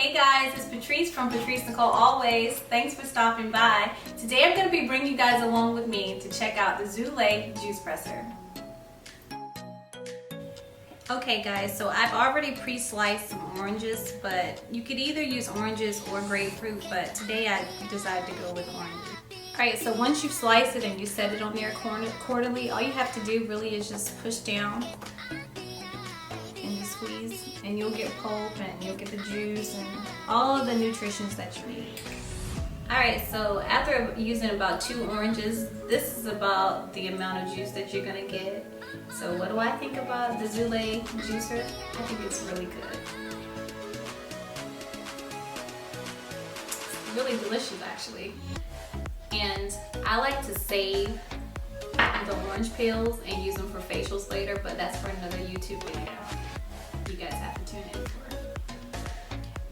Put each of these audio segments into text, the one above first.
Hey guys, it's Patrice from Patrice Nicole Always. Thanks for stopping by. Today I'm going to be bringing you guys along with me to check out the Zulay juice presser. Okay guys, so I've already pre-sliced some oranges, but you could either use oranges or grapefruit, but today I decided to go with oranges. Alright, so once you slice it and you set it on there quarterly, all you have to do really is just push down and you squeeze, and you'll get pulp and you'll get the juice and all of the nutritions that you need. Alright, so after using about 2 oranges, this is about the amount of juice that you're going to get. So what do I think about the Zulay juicer? I think it's really good. It's really delicious actually. And I like to save the orange peels and use them for facials later, but that's for another YouTube video. You guys have to tune in for it.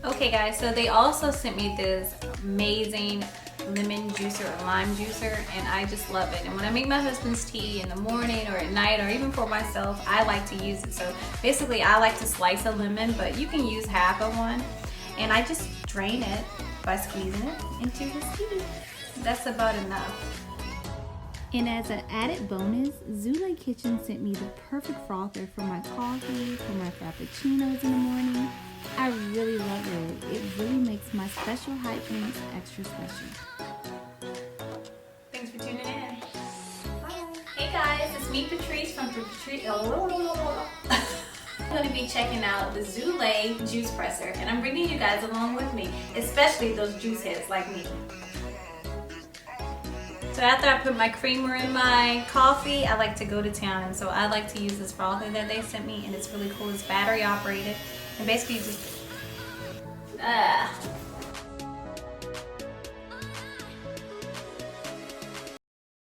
Okay guys, so they also sent me this amazing lemon juicer or lime juicer, and I just love it. And when I make my husband's tea in the morning or at night or even for myself, I like to use it. So basically I like to slice a lemon, but you can use half of one, and I just drain it by squeezing it into his tea. That's about enough. And as an added bonus, Zulay Kitchen sent me the perfect frother for my coffee, for my frappuccinos in the morning. I really love it. It really makes my special hot drinks extra special. Thanks for tuning in. Bye. Hey guys, it's me Patrice from Patrice. I'm going to be checking out the Zulay juice presser, and I'm bringing you guys along with me, especially those juice heads like me. So after I put my creamer in my coffee, I like to go to town, and so I like to use this frother that they sent me, and it's really cool. It's battery operated, and basically you just